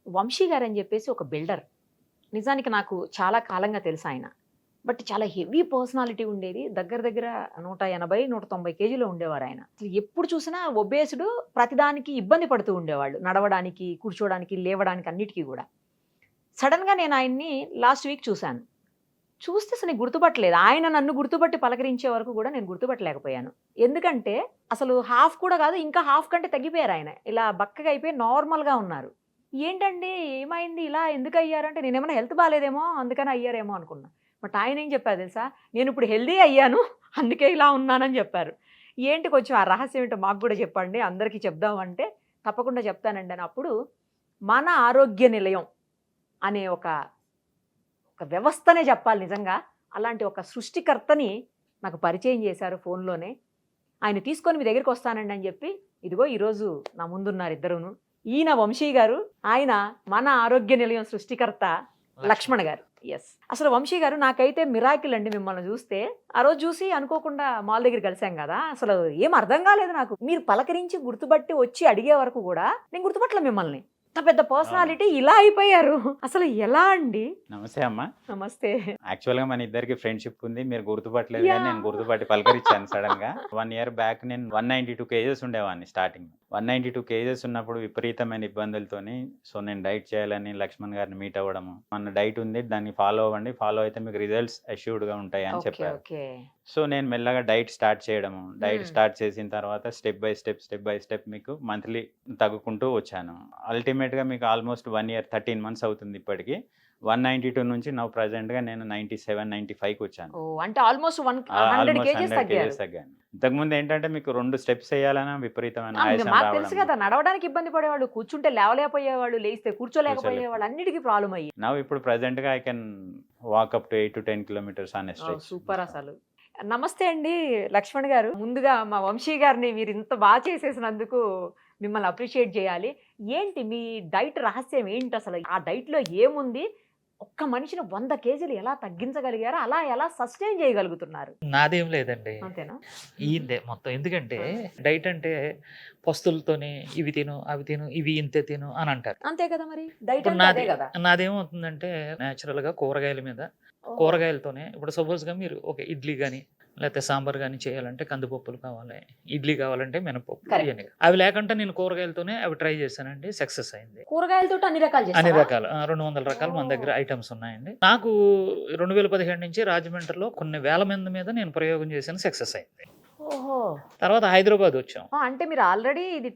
వంశీ గారని చెప్పేసి ఒక బిల్డర్. నిజానికి నాకు చాలా కాలంగా తెలుసు ఆయన. బట్ చాలా హెవీ పర్సనాలిటీ ఉండేది. దగ్గర దగ్గర 180, 190 కేజీలో ఉండేవారాయన. అసలు ఎప్పుడు చూసినా ఒబేస్‌డు, ప్రతిదానికి ఇబ్బంది పడుతూ ఉండేవాళ్ళు. నడవడానికి, కూర్చోవడానికి, లేవడానికి అన్నిటికి గూడా. సడెన్‌గా నేను ఆయన్ని లాస్ట్ వీక్ చూసాను. చూస్తే అసలు నేను గుర్తుపట్టలేదు. ఆయన నన్ను గుర్తుపట్టి పలకరించే వరకు గూడా నేను గుర్తుపట్టలేకపోయాను. ఎందుకంటే అసలు హాఫ్ కూడా గాదు, ఇంకా హాఫ్ కంటే తగ్గిపోయారాయన. ఇలా బక్కగా అయిపోయి నార్మల్‌గా ఉన్నారు. ఏంటండి ఏమైంది? ఇలా ఎందుకయ్యారు? అంటే నేనేమన్నా హెల్త్ బాలేదేమో అందుకని అయ్యారేమో అనుకున్నా. బట్ ఆయనేం చెప్పారు తెలుసా? నేనిప్పుడు హెల్తీ అయ్యాను. అందుకే ఇలా ఉన్నానని చెప్పారు. ఏంటి కొంచెం ఆ రహస్యం ఏంటో మాకు గూడా చెప్పండి. అందరికీ చెప్దాం అంటే, తప్పకుండా చెప్తానండి అని. అప్పుడు మన ఆరోగ్య నిలయం అనే ఒక వ్యవస్థనే చెప్పాలి నిజంగా. అలాంటి ఒక సృష్టికర్తని నాకు పరిచయం చేశారు ఫోన్‌లోనే. ఆయన తీసుకొని మీ దగ్గరికొస్తానండి అని చెప్పి, ఇదిగో ఈరోజు నా ముందున్నారు ఇద్దరును. ఈయన వంశీ గారు, ఆయన మన ఆరోగ్య నిలయం సృష్టికర్త లక్ష్మణ్ గారు. యెస్. అసలు వంశీ గారు నాకైతే మిరాకిల్ అండి మిమ్మల్ని చూస్తే. ఆ రోజు చూసి అనుకోకుండా మాల్ దగ్గర కలిసాం గదా! అసలు ఏం అర్థం కాలేదు నాకు. మీరు పలకరించి గుర్తుపట్టి వచ్చి అడిగే వరకు గూడా నేను గుర్తుపట్టలే మిమ్మల్ని. ఇంత పెద్ద పర్సనాలిటీ ఇలా అయిపోయారు. అసలు ఎలా అండి? నమస్తే అమ్మ. నమస్తే. యాక్చువల్‌గా మన ఇద్దరికి ఫ్రెండ్‌షిప్ ఉంది. మీరు గుర్తుపట్టలేదు గానీ, నేను యాహ్! గుర్తుపట్టి పలకరించాను సడెన్‌గా. 1 ఇయర్ బ్యాక్ నేను 192 కేజెస్ ఉండేవాడిని స్టార్టింగ్. 192 కేజెస్ ఉన్నప్పుడు విపరీతమైన ఇబ్బందులతోని నేను డైట్ చేయాలని లక్ష్మణ్ గారిని మీట్ అవ్వడము. మన డైట్ ఉంది, దాన్ని ఫాలో అవ్వండి. ఫాలో అయితే మీకు రిజల్ట్స్ అష్యూర్డ్‌గా ఉంటాయి అని ఓకే. చెప్పారు. ఓకే. నేను మెల్లగా డైట్ స్టార్ట్ చేయడము. డైట్ హ్మ్. స్టార్ట్ చేసిన తర్వాత స్టెప్ బై స్టెప్ మీకు మంత్లీ తగ్గుకుంటూ వచ్చాను. అల్టిమేట్‌గా మీకు ఆల్మోస్ట్ 1 ఇయర్ 13 మంత్స్ అవుతుంది ఇప్పటికి. 192 నుంచి నౌ ప్రెజెంట్‌గా నేను 97, 95కి వచ్చాను. ఓహ్! అంటే ఆల్‌మోస్ట్ 100 ఆల్మోస్ట్ కేజీస్ 100 తగ్గారు. కేజెస్ తగ్గాను. ఇంతకుముందు ఏంటంటే మీకు 2 స్టెప్స్ ఎయ్యాలన్నా విపరీతమైన ఆయాసం మాకు రావడం. తెలుసు కదా! నడవడానికి ఇబ్బంది పడేవాళ్ళు. కూర్చుంటే లేవలేకపోయేవాళ్ళు. లేస్తే కూర్చోలేక కూర్చోలేకపోయేవాళ్ళు. అన్నిటికి ప్రాబ్లమ్ అయ్యేది. నౌ ఇప్పుడు ప్రెజెంట్‌గా I can walk up to 8-10 kilometers on a oh! Stretch. Super అసలు. నమస్తే అండి లక్ష్మణ్ గారు. ముందుగా మా వంశీ గారిని మీరు ఇంత చేసేసినందుకు మిమ్మల్ని అప్రిషియేట్ చేయాలి. ఏంటి మీ డైట్ రహస్యం ఏంటసలు? ఆ డైట్‌లో ఏముంది? ఒక్క మనిషిని 100 కేజీలు ఎలా తగ్గించగలిగారు? అలా ఎలా సస్టైన్ చేయగలుగుతున్నారు? నాదేం లేదండి. అంతేనా? ఈయనదే మొత్తం. ఎందుకంటే ఆ! డైట్ అంటే పస్తులతోని ఇవి తిను, అవి తిను, ఇవి ఇంతే తిను అని అంటారు. అంతే కదా మరి. డైట్ ఇప్పుడు అంటే అదే కదా! నాదేమవుతుందంటే నేచురల్‌గా కూరగాయల మీద ఓహో! కూరగాయలతోనే ఇప్పుడు సపోజ్‌గా మీరు ఒక ఇడ్లీ గాని, లేకపోతే సాంబార్ గాని చేయాలంటే కందిపప్పులు కావాలి. ఇడ్లీ కావాలంటే మినపప్పు కరెక్ట్. ఇయన్నీ. అవి లేకుండా నేను కూరగాయలతోనే అవి ట్రై చేశానండి. సక్సెస్ అయింది. కూరగాయలతోటి అన్ని రకాలు అన్ని చేస్తారా? రకాలు 200 రకాలు మన దగ్గర ఓహ్! ఐటెమ్స్ ఉన్నాయండి. నాకు 2017 నుంచి రాజమండ్రిలో కొన్ని వేల మంది మీద నేను ప్రయోగం చేశాను. సక్సెస్ అయింది. ఓహో! తర్వాత హైదరాబాద్ వచ్చాం. అంటే మీరు ఆల్రెడీ ఇది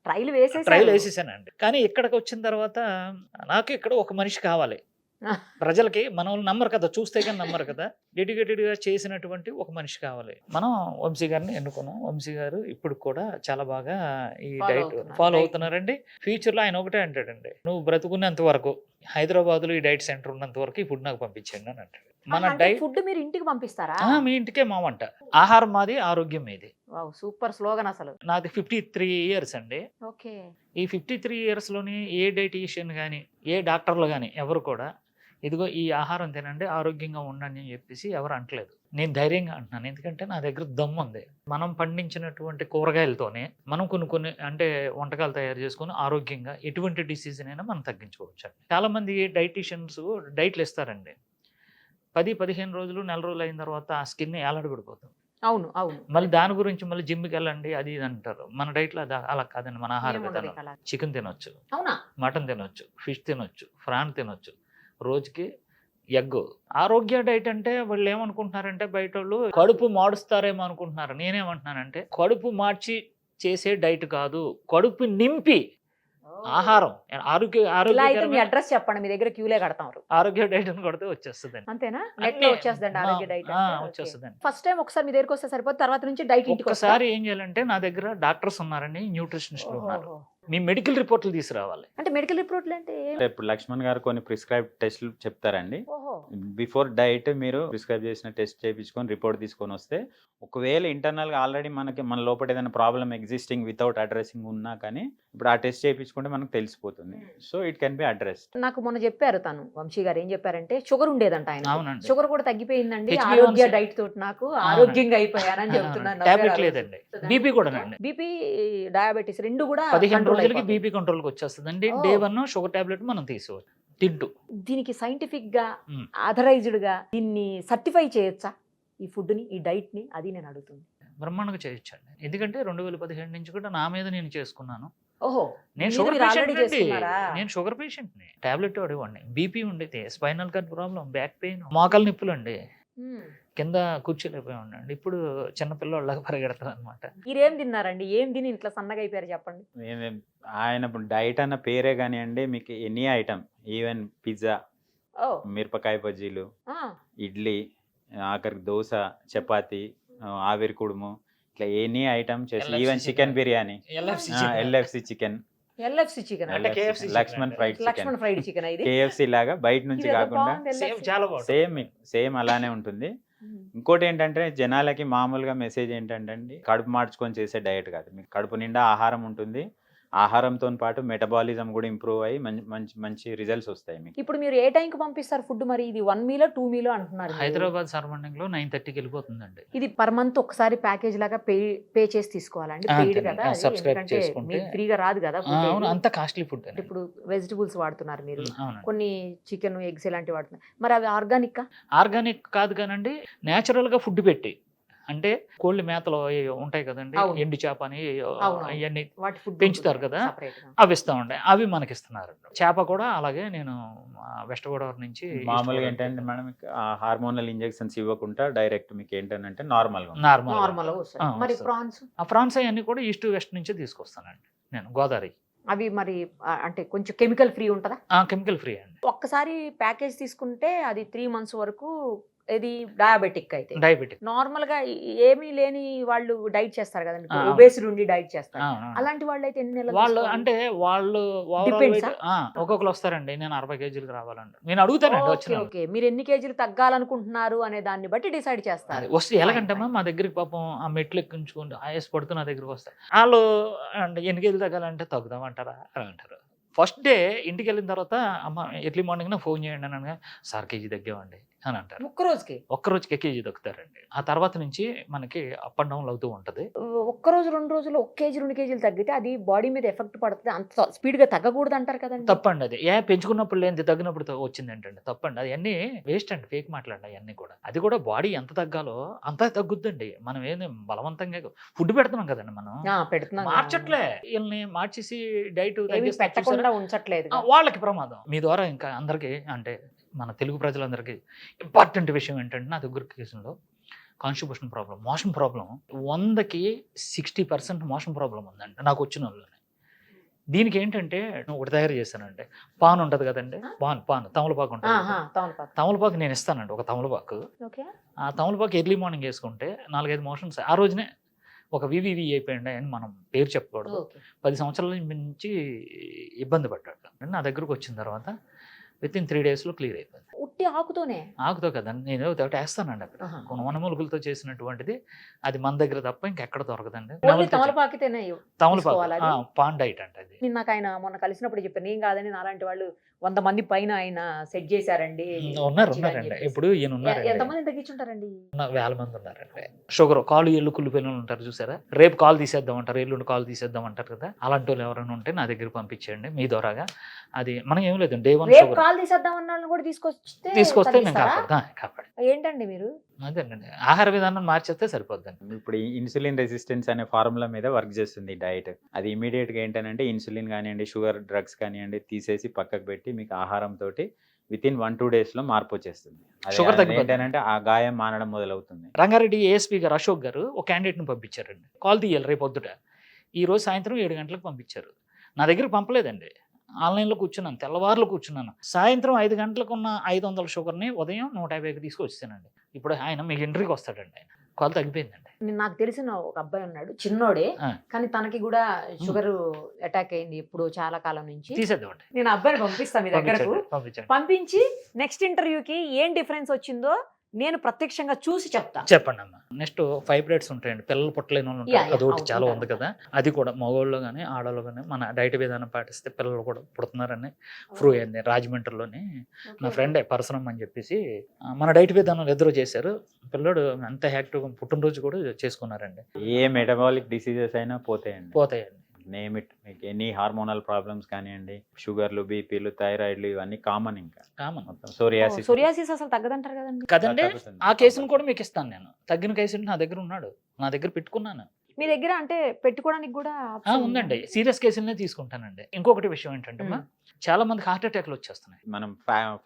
ట్రైల్ ట్రైల్ వేసేసారు. వేసేసానండి. కానీ ఇక్కడికొచ్చిన తర్వాత నాకు ఇక్కడ ఒక మనిషి కావాలి. ప్రజలకి మనోళ్ళు నమ్మరు కదా! చూస్తే గాని నమ్మరు కదా! డెడికేటెడ్‌గా చేసినటువంటి ఒక మనిషి కావాలి. మనం వంశీ గారిని ఎన్నుకున్నాం. వంశీ గారు ఇప్పటికి కూడా చాలా బాగా ఈ డైట్ ఫాలో డైట్‌ని. అవుతున్నారండి. ఫ్యూచర్‌లో ఆయన ఒకటే అంటాడండి. "నువ్వు బ్రతుకున్నంత వరకు హైదరాబాద్‌లో ఈ డైట్ సెంటర్ ఉన్నంత వరకు ఈ ఫుడ్ నాకు పంపించండి" అని అంటాడు. మన అంటే డైట్ ఫుడ్ మీరు ఇంటికి పంపిస్తారా? మీ ఇంటికే మా వంట. ఆహారం మాది, ఆరోగ్యం మీది. వావ్! సూపర్ స్లోగన్ అసలు. నాది 53 ఇయర్స్ అండి. ఓకే. ఈ 53 ఇయర్స్‌లోని ఏ డైటీషియన్ గాని, ఏ డాక్టర్లు గాని ఎవరు కూడా ఇదిగో ఈ ఆహారం తినండి, ఆరోగ్యంగా ఉండండి అని చెప్పేసి ఎవరు అంటలేదు. నేను ధైర్యంగా అంటున్నాను. ఎందుకంటే నా దగ్గర దమ్ముంది. మనం పండించినటువంటి కూరగాయలతోనే మనం కొన్ని అంటే వంటకాలు తయారు చేసుకొని ఆరోగ్యంగా ఎటువంటి డిసీజ్‌నైనా మనం తగ్గించుకోవచ్చండి. చాలామంది డైటీషియన్స్ డైట్‌లు ఇస్తారండి. 10, 15 రోజులు, నెల రోజులు అయిన తర్వాత ఆ స్కిన్ ఏలాడబడిపోతుంది. అవును. అవును. మళ్ళీ దాని గురించి మళ్ళీ జిమ్‌కెళ్ళండి అది ఇది అంటారు. మన డైట్‌లో అలా కాదండి. మన ఆహార ఏముండదు విధానం. ఇక అలా. చికెన్ తినొచ్చు, అవునా? మటన్ తినొచ్చు, ఫిష్ తినొచ్చు, ప్రాన్ తినొచ్చు. రోజుకి ఎగ్గు. ఆరోగ్య డైట్ అంటే వాళ్ళేమనుకుంటున్నారంటే బయటోళ్ళు కడుపు మాడుస్తారేమో అనుకుంటున్నారు. నేనేమంటున్నానంటే కడుపు మార్చి చేసే డైట్ కాదు. కడుపు నింపి ఆహారం ఇలా అయితే మీ ఆరోగ్యకరమైన అడ్రెస్ చెప్పండి. మీ దగ్గర క్యూలే కడతారు. ఆర్గానిక్ డైట్ అని కొడితే వచ్చేస్తదండి. అంతేనా? అన్నీ నెట్‌లో వచ్చేస్తదండి ఆరోగ్య డైట్ అంటే. ఓకే. వచ్చేస్తదండి. ఫస్ట్ టైమ్ ఒకసారి మీ దగ్గరికొస్తే సరిపోద్ది. తర్వాత నుంచి డైట్ ఇంటికొస్తదా? ఒక్కసారి ఏం చేయాలంటే నా దగ్గర డాక్టర్స్ ఉన్నారండి, న్యూట్రిషనిస్టులు ఉన్నారు. ఓహోహో! మీ మెడికల్ రిపోర్ట్‌లు తీసుకురావాలి. అంటే మెడికల్ రిపోర్ట్‌లు అంటే ఏం? ఇప్పుడు లక్ష్మణ్ గారు కొన్ని ప్రిస్క్రైబ్డ్ టెస్టులు చెప్తారండి. ఓహో! బిఫోర్ డైట్ మీరు ప్రిస్క్రైబ్ చేసిన టెస్ట్ చేయించుకొని రిపోర్ట్ తీసుకొని వస్తే ఒకవేళ ఇంటర్నల్గా ఆల్రెడీ మన లోపల ఏదైనా ప్రాబ్లమ్ ఎగ్జిస్టింగ్ వితౌట్ అడ్రసింగ్ ఉన్నా కానీ ఇప్పుడు ఆ టెస్ట్ చేయించుకుంటే మనకు తెలిసిపోతుంది. So it can be addressed. నాకు మొన్న చెప్పారు తను వంశీ గారు ఏం చెప్పారంటే షుగర్ ఉండేదంట ఆయన, అవునండి. షుగర్ కూడా తగ్గిపోయిందండి HbA1c. ఆరోగ్య డైట్ తోటి నాకు ఆరోగ్యంగా అయిపోయానని చెప్తున్నాను. టాబ్లెట్ లేదండి. బీపీ కూడా అండి. బీపీ డయాబెటీస్ రెండు కూడా 15 control రోజులకి అయిపోతాయి. బీపీ కంట్రోల్కి వచ్చేస్తుందండి. ఓ. డే 1 షుగర్ టాబ్లెట్ మనం తీసుకోవచ్చు తింటూ. దీనికి సైంటిఫిక్ గా మ్మ్. ఆథరైజ్డ్ గా దీన్ని సర్టిఫై చేయొచ్చా ఈ ఫుడ్ ని, ఈ డైట్ ని? అది నేను అడుగుతుంది. బ్రహ్మాండంగా చేయొచ్చండి. ఎందుకంటే 2017 నుంచి కూడా నా మీద నేను చేసుకున్నాను. ఓహో, నేను మీరు షుగర్ already పేషెంట్ అండి. చేసుకున్నారా? నేను షుగర్ పేషెంట్ని. టాబ్లెట్ వాడేవాడిని. బీపీ ఉండేది, spinal cord problem, back pain, మోకాలు నొప్పులు అండి. మ్మ్. కింద కూర్చోలేకపోయామండి. ఇప్పుడు చిన్నపిల్లలాగా పరిగెడతాను అనమాట. మీరేం తిన్నారండి? ఏం తిని ఇట్లా సన్నగా అయిపోయారు చెప్పండి. ఆయన డైట్ అన్న పేరే కానివ్వండి, మీకు ఎనీ ఐటమ్, ఈవెన్ పిజ్జా, ఓ, మిరపకాయ బజ్జీలు, ఆ, ఇడ్లీ, ఆఖరికి దోశ, చపాతి, ఆవిరి కుడుము, ఇట్లా ఎనీ ఐటమ్ చేసి, LFC even chicken chicken. Biryani, LFC chicken, LFC chicken, Laxman fried chicken, Laxman fried chicken. ఇది కేఎఫ్సి లాగా బయట నుంచి ఇది ఏదో కాకుండా బాగుంది, సేమ్ LFC. చాలా బాగుంటుంది. సేమ్ అలానే ఉంటుంది. మ్మ్. ఇంకోటి ఏంటంటే జనాలకి మామూలుగా మెసేజ్ ఏంటంటే అండి, కడుపు మార్చుకొని చేసే డయట్ కాదు. మీకు కడుపు నిండా ఆహారం ఉంటుంది, ఆహారంతో పాటు మెటబాలిజం కూడా ఇంప్రూవ్ అయ్యి మంచి మంచి రిజల్ట్స్ వస్తాయి మీకు. ఇప్పుడు మీరు ఏ టైంకి పంపిస్తారు ఫుడ్? మరి ఇది 1 మీలో 2 మీలో అంటున్నారు మీరు. హైదరాబాద్ సరౌండింగ్ లో 9:30కి వెళ్ళిపోతుందండి. ఇది పర్ మంత్ ఒకసారి ప్యాకేజ్ లాగా పే చేసి తీసుకోవాలండి? ఆ, పెయిడ్ అంతే. కదా అది? Subscribe ఎందుకంటే చేసుకుంటే. మీకు ఫ్రీగా రాదు కదా food అవును, ఏది. అంత కాస్ట్లీ ఫుడ్ అంటే ఇప్పుడు వెజిటబుల్స్ వాడుతున్నారు మీరు, అవునండి. కొన్ని చికెన్, ఎగ్స్ ఇలాంటివి వాడుతున్నారు. మరి అవి ఆర్గానిక్? ఆర్గానిక్ కాదు కానండి, నేచురల్ గా ఫుడ్ పెట్టి, అంటే కోళ్ళ మేతలో ఏవో ఉంటాయి కదండి, అవును. ఎండు చేప అని అవును. అవన్నీ వాటి ఫుడ్ పెంచుతారు కదా, అవి ఇస్తా ఉంటాయి. అవి మనకి ఇస్తున్నారు. చేప కూడా అలాగే నేను వెస్ట్ గోదావరి నుంచి మామూలుగా ఏంటంటే మేడం, హార్మోనల్ ఇంజెక్షన్స్ ఇవ్వకుండా డైరెక్ట్ మీకు ఏంటంటే నార్మల్గా నార్మల్ నార్మల్ మరి ప్రాన్స్? ఆ ఫ్రాన్స్ అవన్నీ కూడా ఈస్ట్ వెస్ట్ నుంచే తీసుకొస్తానండి నేను, గోదావరి. అవి మరి అంటే కొంచెం కెమికల్ ఫ్రీ ఉంటుందా? కెమికల్ ఫ్రీ అండి. ఒక్కసారి ప్యాకేజ్ తీసుకుంటే అది 3 months వరకు. ఇది డయాబెటిక్ అయితే. డయాబెటిక్ నార్మల్ గా ఏమీ లేని వాళ్ళు డైట్ చేస్తారు కదండి, ఆ, ఒబేసిడ్ ఉండి డైట్ చేస్తారు. అలాంటి వాళ్ళు అయితే ఎన్ని నెలలు వాళ్ళు తీసుకోవాలి? అంటే వాళ్ళు Depends, ఒక్కొక్కరు వస్తారండి, నేను 60 కేజీలకు రావాలండి, నేను అడుగుతానండి ఓకే, వచ్చిన ఓకే. మీరు ఎన్ని కేజీలు తగ్గాలనుకుంటున్నారు అనే దాన్ని బట్టి డిసైడ్ చేస్తారు. వస్తే ఎలాగంటమ్మా మా దగ్గరికి పాపం ఆ మెట్లు ఎక్కించుకుంటూ ఆయాస పడుతూ నా దగ్గరికి వస్తారు. వాళ్ళు అంటే ఎన్ని కేజీలు తగ్గాలంటే తగ్గుదామంటారా అని అంటారు. ఫస్ట్ డే ఇంటికి వెళ్ళిన తర్వాత, అమ్మ ఎర్లీ మార్నింగ్ ఫోన్ చేయండి అని అనగా, సార్ కేజీ తగ్గామండి అని అంటారు. ఒక్క రోజుకి? ఒక్క రోజుకి కేజీ తగ్గుతారండి. ఆ తర్వాత నుంచి మనకి అప్ అండ్ డౌన్ అవుతూ ఉంటుంది. ఒక్క రోజు 2 రోజులు 1 కేజీ 2 కేజీలు తగ్గితే అది బాడీ మీద ఎఫెక్ట్ పడుతుంది, అంత స్పీడ్ గా తగ్గకూడదు అంటారు కదండి. తప్పండి అది. పెంచుకున్నప్పుడు లేని తగ్గినప్పుడు వచ్చింది ఏంటండి, తప్పండి అది. అన్ని వేస్ట్ అండి, ఫేక్ మాట్లాడండి అవన్నీ కూడా. అది కూడా బాడీ ఎంత తగ్గాలో అంత తగ్గుద్దండి. మనం ఏంది బలవంతంగా ఫుడ్ పెడుతున్నాం కదండి, మనం పెడుతున్నాం, మార్చట్లే. వీళ్ళని మార్చేసి డైట్ పెట్టకుండా ఉంచట్లేదు. వాళ్ళకి ప్రమాదం. మీ ద్వారా ఇంకా అందరికీ, అంటే మన తెలుగు ప్రజలందరికీ ఇంపార్టెంట్ విషయం ఏంటంటే, నా దగ్గర కేసులో కాన్స్టిపేషన్ ప్రాబ్లం, మోషన్ ప్రాబ్లం 100కి 60% మోషన్ ప్రాబ్లం ఉందండి నాకు వచ్చిన వాళ్ళని. దీనికి ఏంటంటే ఒకటి తయారు చేస్తానండి, పాన్ ఉంటుంది కదండి, పాన్ తమలపాకు ఉంటుంది. తమలపాకు నేను ఇస్తానండి, ఒక తమలపాకు. ఆ తమలపాకు ఎర్లీ మార్నింగ్ వేసుకుంటే 4-5 మోషన్స్ ఆ రోజునే. ఒక వివివి అయిపోయింది అని మనం పేరు చెప్పకూడదు, 10 సంవత్సరాల నుంచి ఇబ్బంది పడ్డాడు. నా దగ్గరకు వచ్చిన తర్వాత విత్ ఇన్ 3 daysలో క్లియర్ అయిపోయింది. ఉట్టి ఆకుతోనే? ఆకుతో కదండి, నేను ఒకటి వేస్తానండి అక్కడ, కొన్ని వనమూలికలతో చేసినటువంటిది. అది మన దగ్గర తప్ప ఇంకెక్కడ దొరకదండి. తమలపాకు పాన్ డైట్ అంటే అది. నాకు ఆయన మొన్న కలిసినప్పుడు చెప్పాను, నేను కాదని నాలాంటి వాళ్ళు 100 మంది పైన ఆయన సెట్ చేశారండి. ఉన్నారండి. ఇప్పుడు ఈయన ఉన్నారు. ఎంతమంది తగ్గించుంటారండి? 1000 మంది ఉన్నారండి. షుగర్, కాలు ఎల్లు కుళ్ళిపోయిన ఉంటారు చూసారా, రేపు కాలు తీసేద్దాం అంటారు, ఎల్లుండి కాలు తీసేద్దాం అంటారు కదా, అలాంటి వాళ్ళు ఎవరైనా ఉంటే నా దగ్గర పంపించేయండి మీ ద్వారాగా. అది మనం ఏం లేదు, డే 1 షుగర్ కాల్ తీసేద్దాం అన్న కూడా తీసుకొస్తే నేను కాపాడు. ఏంటండి మీరు? అదేనండి, ఆహార విధానం మార్చేస్తే సరిపోద్దండి. ఇప్పుడు ఇన్సులిన్ రెసిస్టెన్స్ అనే ఫార్ములా మీద వర్క్ చేస్తుంది డైట్. అది ఇమీడియట్ గా ఏంటంటే ఇన్సులిన్ కానివ్వండి, షుగర్ డ్రగ్స్ కానివ్వండి తీసేసి పక్కకు పెట్టి మీకు ఆహారంతో విత్ ఇన్ 1-2 daysలో మార్పు వచ్చేస్తుంది. షుగర్ ఏంటంటే ఆ గాయం మానడం మొదలవుతుంది. రంగారెడ్డి ఏఎస్పీ గారు అశోక్ గారు ఒక క్యాండిడేట్ని పంపించారండి, కాల్ తీయాలి రేపు పొద్దుట. ఈ రోజు సాయంత్రం 7 గంటలకు పంపించారు. నా దగ్గర పంపలేదండి, ఆన్లైన్లో కూర్చున్నాను, తెల్లవారులు కూర్చున్నాను. సాయంత్రం 5 గంటలకు ఉన్న 500 షుగర్ని ఉదయం 150కి తీసుకొచ్చానండి. ఇప్పుడు ఆయన మీకు ఎంట్రీకి వస్తాడండి. ఆయన కొలత తగ్గిపోయిందండి. నాకు తెలిసిన ఒక అబ్బాయి ఉన్నాడు, చిన్నోడే, ఆ. కానీ తనకి కూడా షుగర్ అటాక్ అయింది ఇప్పుడు చాలా కాలం నుంచి. తీసేద్దామండి. నేను అబ్బాయిని పంపిస్తాను మీ దగ్గరకు, పంపించండి. పంపించి నెక్స్ట్ ఇంటర్వ్యూకి ఏం డిఫరెన్స్ వచ్చిందో నేను ప్రత్యక్షంగా చూసి చెప్తా. చెప్పండి అమ్మా. నెక్స్ట్ ఫైబ్రాయిడ్స్ ఉంటాయండి, పిల్లలు పుట్టలేని వాళ్ళు ఉంటారు, Yeah, yeah, అదొకటి అవును, చాలా ఉంటారు. ఉంది కదా. అది కూడా మగవాళ్ళు కానీ ఆడవాళ్ళు కానీ మన డైట్ విధానం పాటిస్తే పిల్లలు కూడా పుడుతున్నారని ప్రూవ్ అయింది. రాజమండ్రిలోని నా ఫ్రెండే పరశురం అని చెప్పేసి మన డైట్ విధానం ఎదురు చేశారు. పిల్లడు అంత యాక్టివ్గా పుట్టినరోజు కూడా చేసుకున్నారండి. ఏ మెటబాలిక్ డిసీజెస్ అయినా పోతాయండి. పోతాయండి. నేమ్ ఇట్, మీకు ఎనీ హార్మోనల్ ప్రాబ్లమ్స్ కానివ్వండి, షుగర్లు, బీపీలు, థైరాయిడ్లు, ఇవన్నీ కామన్. ఇంకా కామన్. మొత్తం సోరియాసిస్ సోరియాసిస్ అసలు తగ్గదంటారు కదండి. కదండి. ఆ కేసును కూడా మీకు ఇస్తాను నేను. తగ్గిన కేసు నా దగ్గర ఉన్నాడు, నా దగ్గర పెట్టుకున్నాను. మీ దగ్గర అంటే పెట్టుకోవడానికి కూడా option ఉందండి. ఉందా? సీరియస్ కేసులనే తీసుకుంటానండి. ఇంకొకటి విషయం ఏంటంటే అమ్మా, చాలా మందికి హార్ట్ అటాక్లు వచ్చేస్తున్నాయి. మనం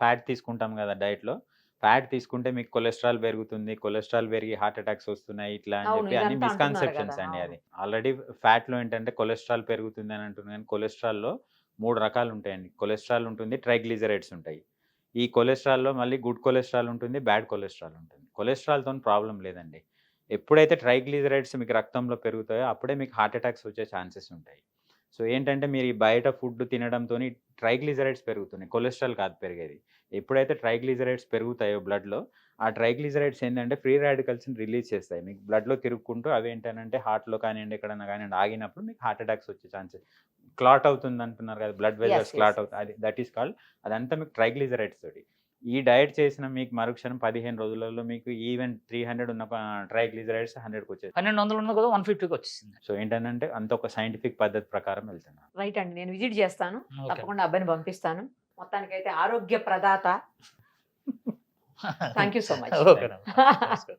ఫ్యాట్ తీసుకుంటాం కదా డైట్ లో. ఫ్యాట్ తీసుకుంటే మీకు కొలెస్ట్రాల్ పెరుగుతుంది, కొలెస్ట్రాల్ పెరిగి హార్ట్ అటాక్స్ వస్తున్నాయి ఇట్లా అని అవును, చెప్పి అన్ని ఇదంతా అంటున్నారు మిస్కన్సెప్షన్స్ కదా, అండి. అవును. అది ఆల్రెడీ ఫ్యాట్ లో ఏంటంటే కొలెస్ట్రాల్ పెరుగుతుంది అని అంటున్నారు, కానీ కొలెస్ట్రాల్ లో 3 రకాలు ఉంటాయండి. కొలెస్ట్రాల్ ఉంటుంది, ట్రైగ్లిజరైడ్స్ ఉంటాయి. ఈ కొలెస్ట్రాల్ లో మళ్ళీ గుడ్ కొలెస్ట్రాల్ ఉంటుంది, బ్యాడ్ కొలెస్ట్రాల్ ఉంటుంది. కొలెస్ట్రాల్ తో ప్రాబ్లం లేదండి. ఎప్పుడైతే ట్రైగ్లిజరైడ్స్ మీకు రక్తంలో పెరుగుతాయో అప్పుడే మీకు హార్ట్ అటాక్స్ వచ్చే ఛాన్సెస్ ఉంటాయి. సో ఏంటంటే మీరు ఈ బయట ఫుడ్ తినడంతో ట్రైగ్లిజరైడ్స్ పెరుగుతున్నాయి, కొలెస్ట్రాల్ కాదు పెరిగేది. ఎప్పుడైతే ట్రైగ్లిజరైడ్స్ పెరుగుతాయో బ్లడ్లో, ఆ ట్రైగ్లిజరైడ్స్ ఏంటంటే ఫ్రీ రాడికల్స్ని రిలీజ్ చేస్తాయి. మీకు బ్లడ్లో తిరుగుకుంటూ అవి ఏంటంటే హార్ట్లో కానివ్వండి ఎక్కడన్నా కానివ్వండి ఆగినప్పుడు మీకు హార్ట్ అటాక్స్ వచ్చే ఛాన్సెస్. క్లాట్ అవుతుంది అంటున్నారు కదా, బ్లడ్ వెజల్స్ yes. క్లాట్ అవుతుంది, అది దట్ ఈస్ కాల్డ్, అదంతా మీకు ట్రైగ్లిజరైడ్స్ తోటి. ఈ డయట్ చేసిన మీకు మరుక్షణం 15 రోజులలో మీకు ఈవెన్ 300 ఉన్న ట్రైగ్లిజరైడ్స్ 100కి వచ్చేది. 1200 ఉన్న కదా 150కి వచ్చేసింది. సో ఏంటంటే అంత ఒక సైంటిఫిక్ పద్ధతి ప్రకారం వెళ్తున్నారు. రైట్ అండి, నేను విజిట్ చేస్తాను, ఓకే. తప్పకుండా అబ్బాయిని పంపిస్తాను. మొత్తానికైతే ఆరోగ్య ప్రదాత. Thank you so much. ఓకేనమ్మా. నమస్కారం.